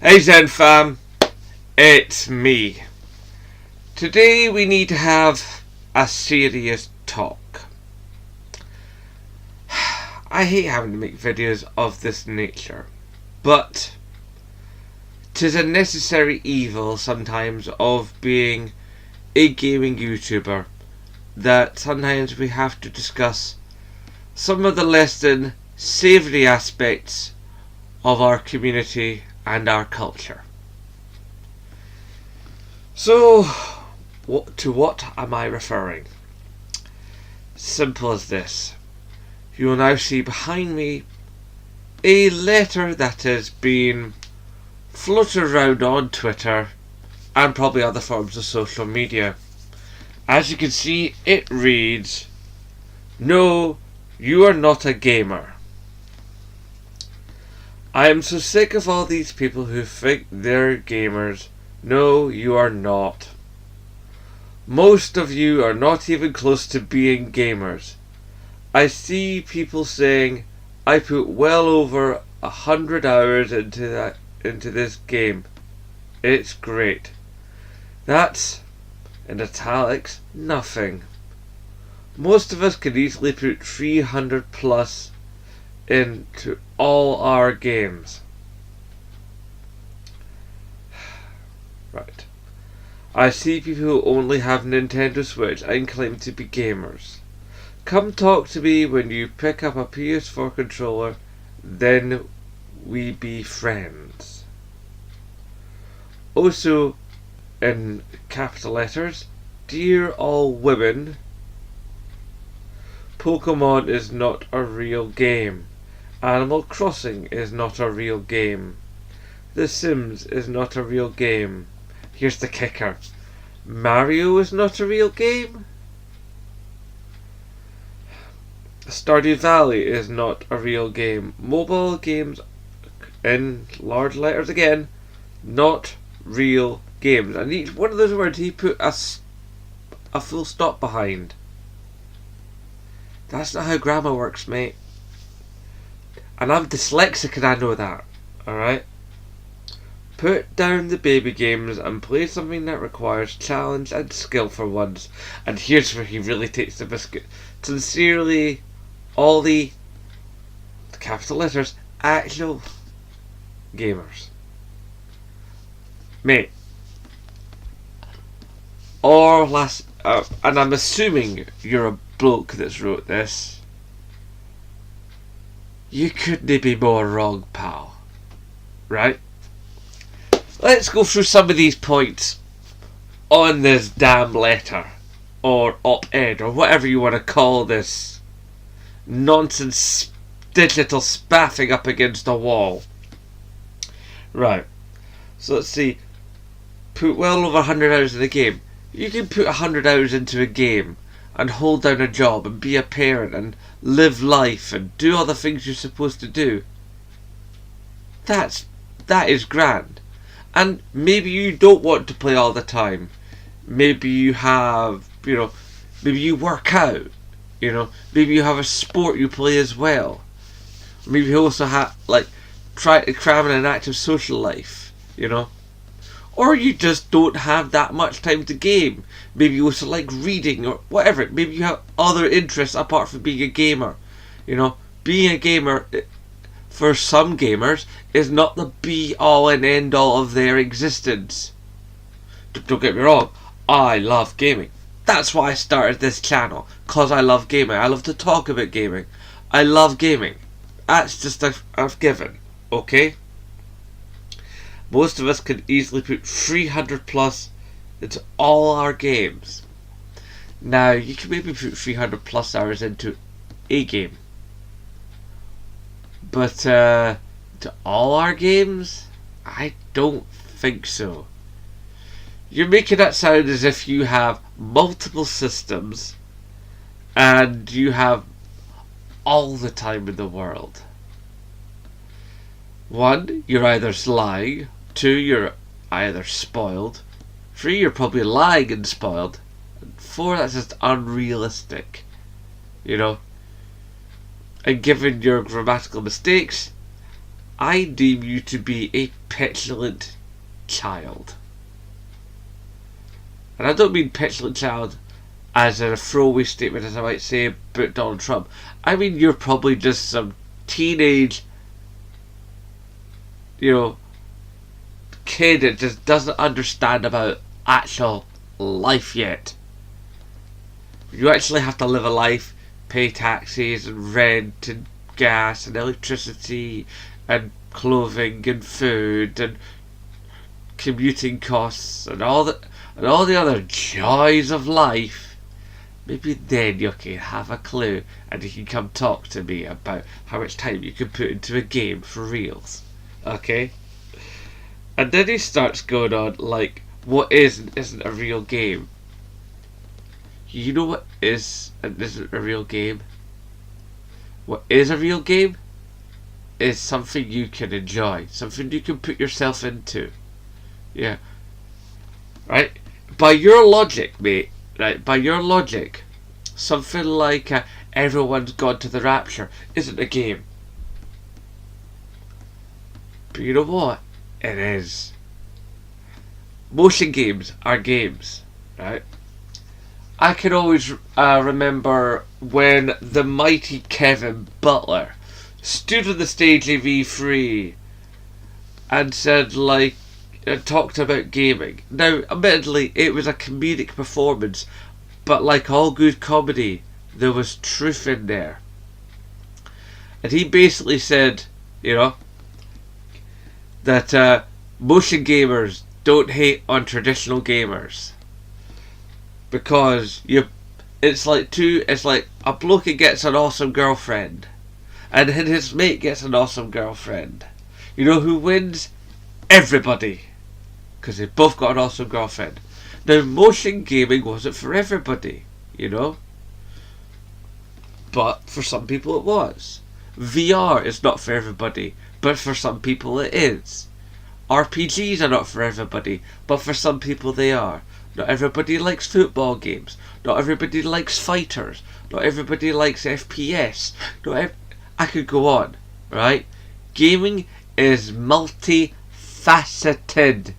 Hey Zen fam, it's me. Today we need to have a serious talk. I hate having to make videos of this nature, but 'tis a necessary evil sometimes of being a gaming YouTuber that sometimes we have to discuss some of the less than savoury aspects of our community and our culture. So, what am I referring? Simple as this. You will now see behind me a letter that has been floated around on Twitter and probably other forms of social media. As you can see, it reads, "No, you are not a gamer. I am so sick of all these people who think they're gamers. No, you are not. Most of you are not even close to being gamers. I see people saying, I put well over 100 hours into this game. It's great. That's, in italics, nothing. Most of us could easily put 300 plus into all our games." Right. "I see people who only have Nintendo Switch and claim to be gamers. Come talk to me when you pick up a PS4 controller, then we be friends." Also, in capital letters, "Dear all women, Pokemon is not a real game. Animal Crossing is not a real game. The Sims is not a real game. Here's the kicker. Mario is not a real game. Stardew Valley is not a real game. Mobile games," in large letters again, "not real games." And each one of those words he put a full stop behind. That's not how grammar works, mate. And I'm dyslexic and I know that, alright? Put down the baby games and play something that requires challenge and skill for once. And here's where he really takes the biscuit. Sincerely, all the capital letters, actual gamers. Mate. Or last, and I'm assuming you're a bloke that's wrote this. You couldn't be more wrong, pal. Right? Let's go through some of these points on this damn letter, or op-ed, or whatever you want to call this nonsense digital spaffing up against a wall. Right. So let's see. Put well over 100 hours in a game. You can put 100 hours into a game and hold down a job and be a parent and live life and do all the things you're supposed to do. That is grand. And maybe you don't want to play all the time. Maybe you have, maybe you work out. Maybe you have a sport you play as well. Maybe you also have, try to cram in an active social life, Or you just don't have that much time to game. Maybe you also like reading or whatever. Maybe you have other interests apart from being a gamer. Being a gamer, for some gamers, is not the be-all and end-all of their existence. Don't get me wrong, I love gaming. That's why I started this channel, because I love gaming. I love to talk about gaming. I love gaming. That's just a given, okay? Most of us could easily put 300 plus into all our games. Now, you can maybe put 300 plus hours into a game. But to all our games? I don't think so. You're making that sound as if you have multiple systems and you have all the time in the world. 1, you're either lying. 2, you're either spoiled. 3, you're probably lying and spoiled. And 4, that's just unrealistic. And given your grammatical mistakes, I deem you to be a petulant child. And I don't mean petulant child as a throwaway statement, as I might say about Donald Trump. I mean you're probably just some teenage, kid that just doesn't understand about actual life yet. You actually have to live a life, pay taxes and rent and gas and electricity and clothing and food and commuting costs and all the other joys of life. Maybe then you can have a clue and you can come talk to me about how much time you can put into a game for reals. Okay? And then he starts going on like, what is and isn't a real game? You know what is and isn't a real game? What is a real game is something you can enjoy, something you can put yourself into. Yeah. Right? By your logic, mate, right, by your logic, something like Everyone's Gone to the Rapture isn't a game. But you know what? It is. Motion games are games, right? I can always remember when the mighty Kevin Butler stood on the stage of E3 and said, talked about gaming. Now, admittedly, it was a comedic performance, but like all good comedy, there was truth in there. And he basically said, that motion gamers don't hate on traditional gamers. Because it's like a bloke gets an awesome girlfriend and his mate gets an awesome girlfriend. You know who wins? Everybody. Because they've both got an awesome girlfriend. Now, motion gaming wasn't for everybody, But for some people it was. VR is not for everybody, but for some people it is. RPGs are not for everybody, but for some people they are. Not everybody likes football games. Not everybody likes fighters. Not everybody likes FPS. I could go on, right? Gaming is multifaceted.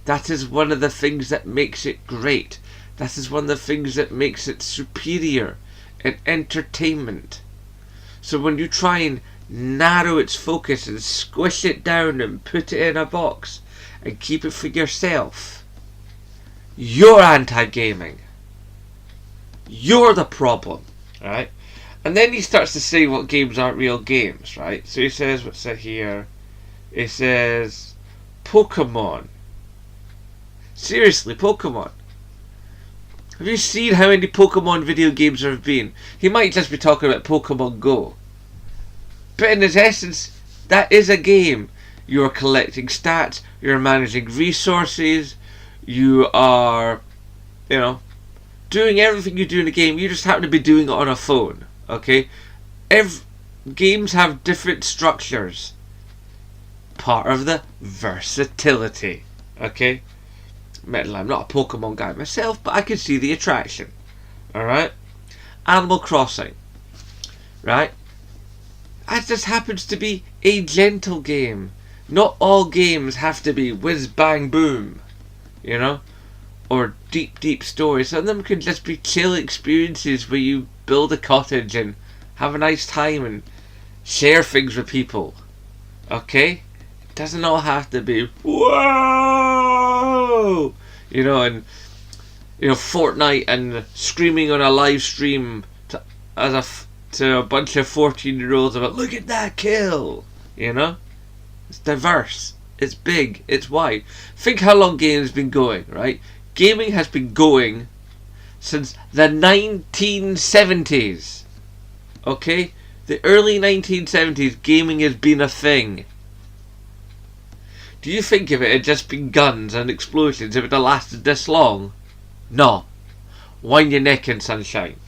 That is one of the things that makes it great. That is one of the things that makes it superior in entertainment. So when you try and narrow its focus and squish it down and put it in a box and keep it for yourself, you're anti-gaming. You're the problem, right? And then he starts to say what games aren't real games, right? So he says, what's it here? He says, Pokemon. Seriously, Pokemon. Have you seen how many Pokemon video games there have been? He might just be talking about Pokemon Go. But in its essence, that is a game. You're collecting stats, you're managing resources, you are, doing everything you do in a game. You just happen to be doing it on a phone, okay? Games have different structures. Part of the versatility, okay? I'm not a Pokemon guy myself, but I can see the attraction, alright? Animal Crossing, right? That just happens to be a gentle game. Not all games have to be whiz bang boom, or deep stories. Some of them can just be chill experiences where you build a cottage and have a nice time and share things with people. Okay? It doesn't all have to be whoa, and Fortnite and screaming on a live stream to a bunch of 14-year-olds about, look at that kill. It's diverse. It's big. It's wide. Think how long gaming's been going, right? Gaming has been going since the 1970s. Okay? The early 1970s, gaming has been a thing. Do you think if it had just been guns and explosions, it would have lasted this long? No. Wind your neck in, sunshine.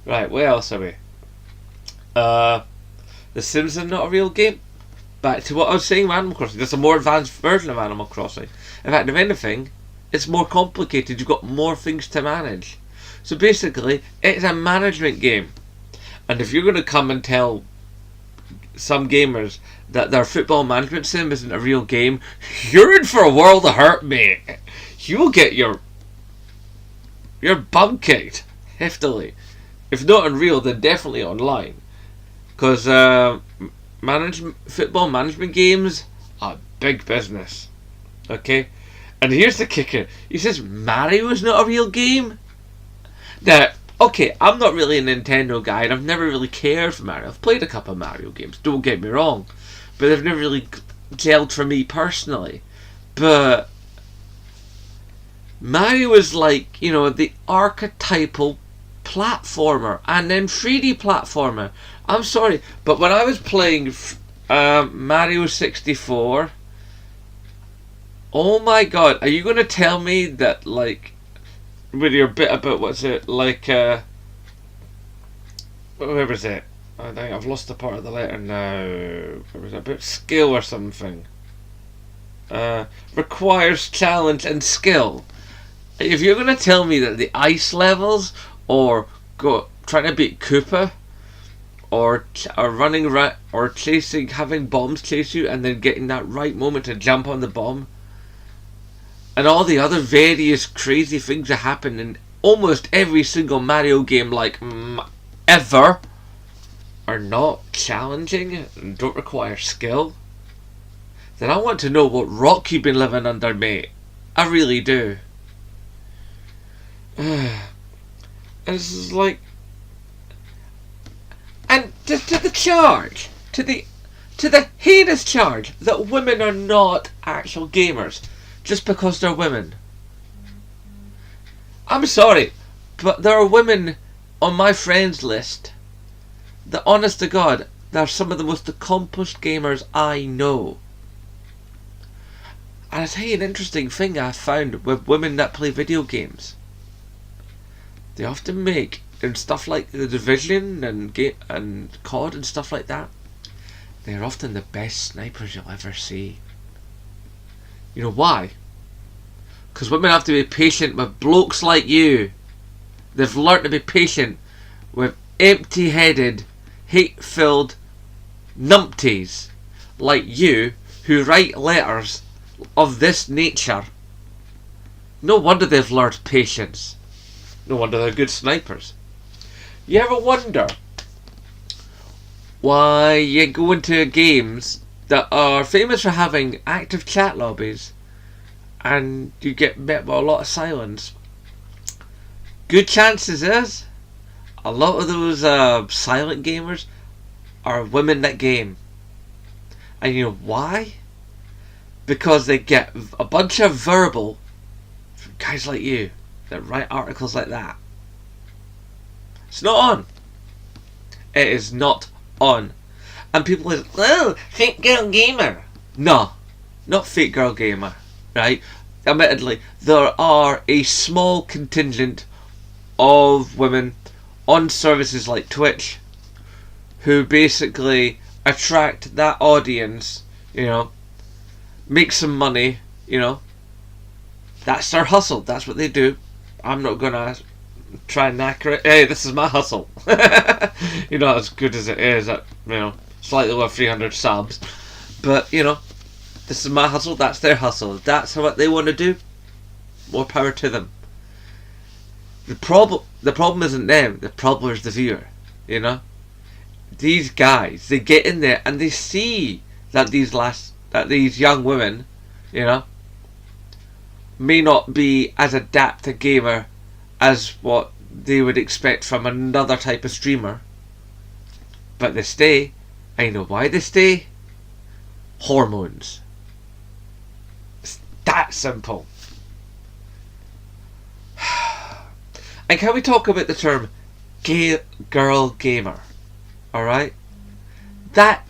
Right, what else are we? The Sims is not a real game. Back to what I was saying with Animal Crossing. There's a more advanced version of Animal Crossing. In fact, if anything, it's more complicated. You've got more things to manage. So basically, it's a management game. And if you're going to come and tell some gamers that their football management sim isn't a real game, you're in for a world of hurt, mate. You will get your bum kicked heftily. If not on real, then definitely online. Because football management games are big business. Okay? And here's the kicker. He says Mario is not a real game? Now, okay, I'm not really a Nintendo guy, and I've never really cared for Mario. I've played a couple of Mario games, don't get me wrong. But they've never really gelled for me personally. But Mario is like, you know, the archetypal platformer, and then 3D platformer. I'm sorry, but when I was playing Mario 64, oh my god, are you going to tell me that, like, with your bit about, what's it, like, where was it? I think I've lost the part of the letter now. Where was it? About skill or something. Requires challenge and skill. If you're going to tell me that the ice levels, or trying to beat Koopa, or running around, or chasing, having bombs chase you, and then getting that right moment to jump on the bomb, and all the other various crazy things that happen in almost every single Mario game, like ever, are not challenging and don't require skill, then I want to know what rock you've been living under, mate. I really do. And this is like, and to the charge, to the heinous charge that women are not actual gamers just because they're women. I'm sorry, but there are women on my friends list that, honest to God, they're some of the most accomplished gamers I know. And I'll tell you an interesting thing I found with women that play video games. They often make, in stuff like The Division and COD and stuff like that, they're often the best snipers you'll ever see. You know why? Because women have to be patient with blokes like you. They've learnt to be patient with empty-headed, hate-filled numpties like you who write letters of this nature. No wonder they've learnt patience. No wonder they're good snipers. You ever wonder why you go into games that are famous for having active chat lobbies and you get met with a lot of silence? Good chances is a lot of those silent gamers are women that game. And you know why? Because they get a bunch of verbal from guys like you that write articles like that. It's not on. It is not on. And people are, oh, fake girl gamer. No, not fake girl gamer, right? Admittedly, there are a small contingent of women on services like Twitch who basically attract that audience, you know, make some money, you know. That's their hustle. That's what they do. I'm not gonna try and knacker it. Hey, this is my hustle. You know, as good as it is at, you know, slightly over 300 subs. But, you know, this is my hustle, that's their hustle. If that's what they want to do, more power to them. The problem isn't them, the problem is the viewer, you know. These guys, they get in there and they see that these young women, you know, may not be as adept a gamer as what they would expect from another type of streamer, but they stay. I know why they stay. Hormones. It's that simple. And can we talk about the term gay girl gamer? Alright? That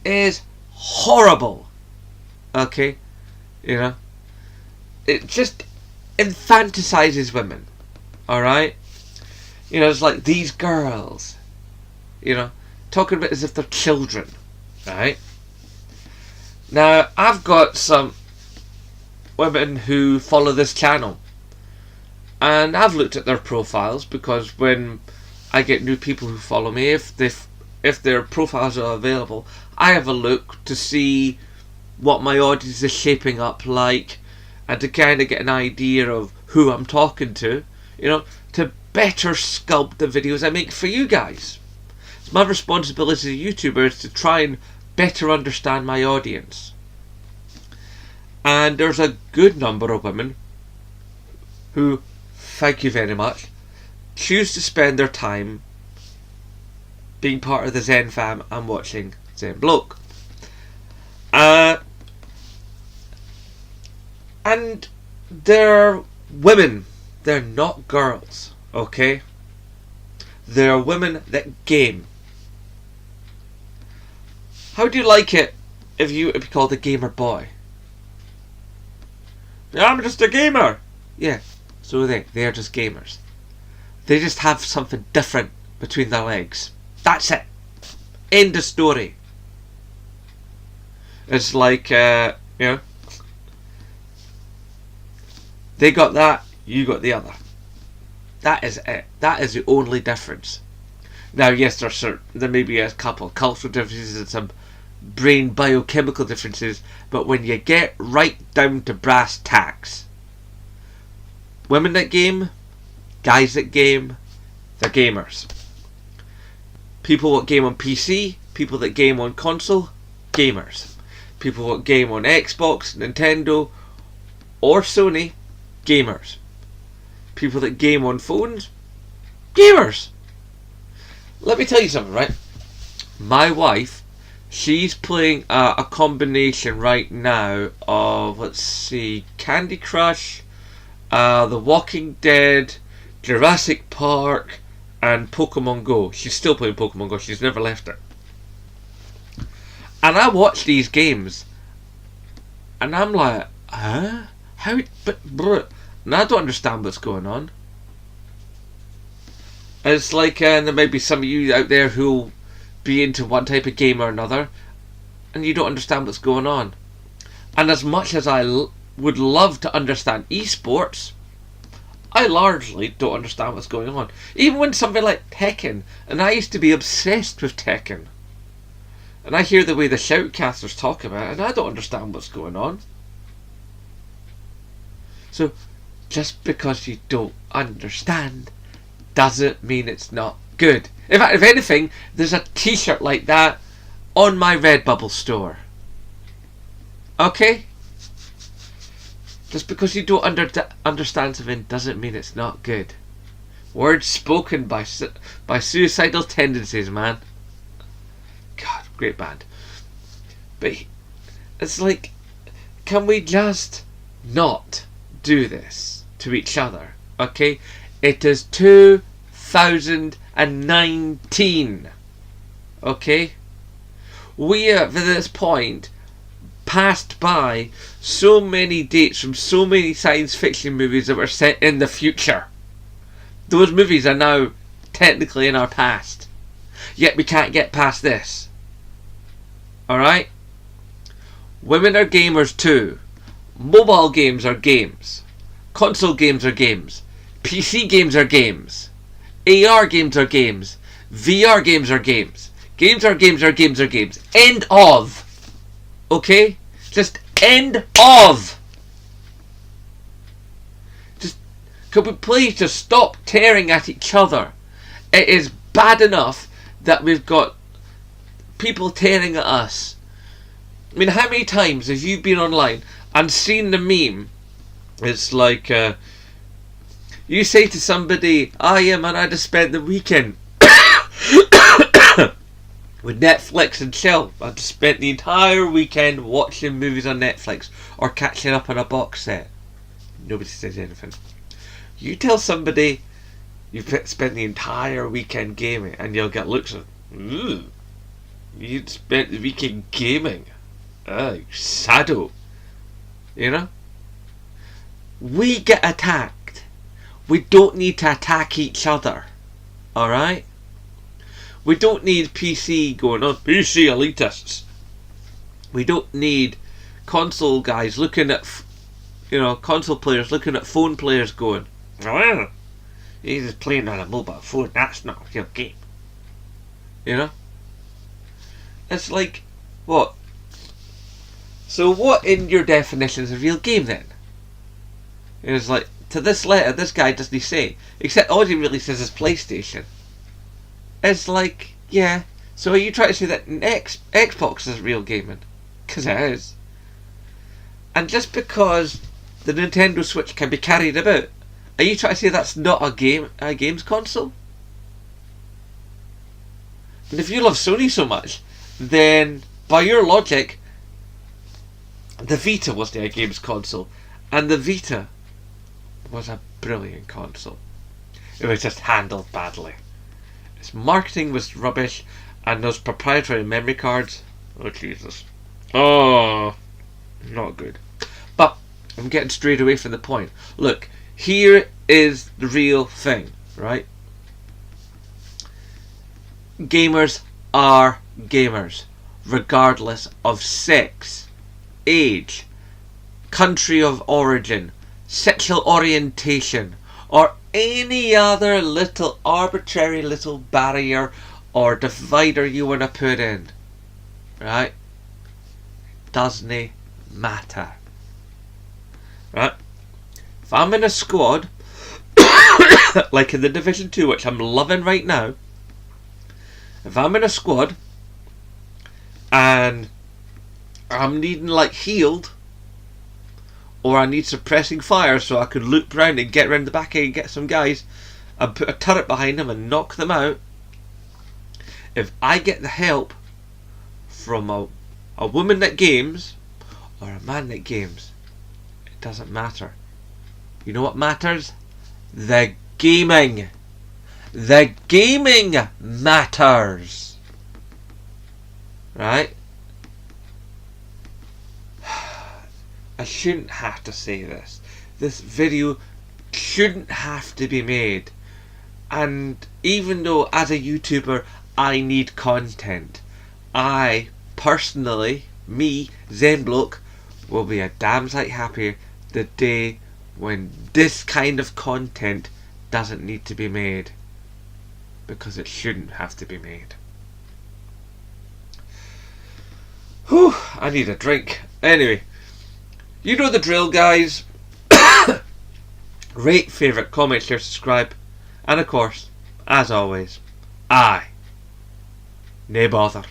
is horrible. Okay? You know? It just infantilizes women. Alright? You know, it's like these girls. You know? Talking about as if they're children. Right? Now, I've got some women who follow this channel. And I've looked at their profiles because when I get new people who follow me, if if their profiles are available, I have a look to see what my audience is shaping up like, and to kind of get an idea of who I'm talking to, to better sculpt the videos I make for you guys. It's my responsibility as a YouTuber is to try and better understand my audience. And there's a good number of women who, thank you very much, choose to spend their time being part of the Zen fam and watching Zen Bloke. And they're women. They're not girls, okay? They're women that game. How do you like it if you be called a gamer boy? I'm just a gamer. Yeah, so are they. They're just gamers. They just have something different between their legs. That's it. End of story. It's like, they got that, you got the other. That is it. That is the only difference. Now, yes, there may be a couple of cultural differences and some brain biochemical differences, but when you get right down to brass tacks, women that game, guys that game, they're gamers. People that game on PC, people that game on console, gamers. People that game on Xbox, Nintendo, or Sony, gamers. People that game on phones, gamers. Let me tell you something, right? My wife, she's playing a combination right now of, let's see, Candy Crush, The Walking Dead, Jurassic Park, and Pokemon Go. She's still playing Pokemon Go. She's never left it. And I watch these games, and I'm like, huh? How? But, and I don't understand what's going on. It's like, there may be some of you out there who'll be into one type of game or another, and you don't understand what's going on. And as much as I would love to understand esports, I largely don't understand what's going on. Even when something like Tekken, and I used to be obsessed with Tekken, and I hear the way the shoutcasters talk about it, and I don't understand what's going on. So, just because you don't understand doesn't mean it's not good. In fact, if anything, there's a t-shirt like that on my Redbubble store. Okay? Just because you don't understand something doesn't mean it's not good. Words spoken by suicidal tendencies, man. God, great band. But it's like, can we just not do this to each other? Okay? It is 2019. Okay? We have, at this point, passed by so many dates from so many science fiction movies that were set in the future. Those movies are now technically in our past. Yet we can't get past this. Alright? Women are gamers too. Mobile games are games. Console games are games. PC games are games. AR games are games. VR games are games. Games are games are games are games. End of. Okay? Just end of. Just, could we please just stop tearing at each other? It is bad enough that we've got people tearing at us. I mean, how many times have you been online and seen the meme? It's like, you say to somebody, yeah man, I just spent the weekend with Netflix and chill. I just spent the entire weekend watching movies on Netflix or catching up on a box set. Nobody says anything. You tell somebody you've spent the entire weekend gaming and you'll get looks of, ooh, you spent the weekend gaming. Sado. You know? We get attacked. We don't need to attack each other. Alright? We don't need PC going on. PC elitists. We don't need console guys looking at, console players looking at phone players going, oh, he's just playing on a mobile phone. That's not a real game. You know? It's like, what? So what in your definition is a real game then? It's like, to this letter, this guy doesn't say. Except all he really says is PlayStation. It's like, yeah. So are you trying to say that Xbox is real gaming? Because it is. And just because the Nintendo Switch can be carried about, are you trying to say that's not a games console? And if you love Sony so much, then by your logic, the Vita wasn't a games console, and the Vita was a brilliant console. It was just handled badly. Its marketing was rubbish, and those proprietary memory cards, oh Jesus, oh, not good. But I'm getting straight away from the point. Look, here is the real thing, right? Gamers are gamers, regardless of sex, age, country of origin, sexual orientation, or any other little arbitrary little barrier or divider you want to put in. Right? Doesn't matter. Right? If I'm in a squad, like in the Division 2, which I'm loving right now, if I'm in a squad and I'm needing like healed, or I need suppressing fire so I could loop round and get round the back and get some guys and put a turret behind them and knock them out, if I get the help from a woman that games or a man that games, it doesn't matter. You know what matters? The gaming. The gaming matters. Right? I shouldn't have to say this. This video shouldn't have to be made. And even though as a YouTuber I need content, I personally, me, Zenbloke, will be a damn sight happier the day when this kind of content doesn't need to be made. Because it shouldn't have to be made. Whew, I need a drink. Anyway, you know the drill, guys. Rate, favourite, comment, share, subscribe. And of course, as always, aye, nae bother.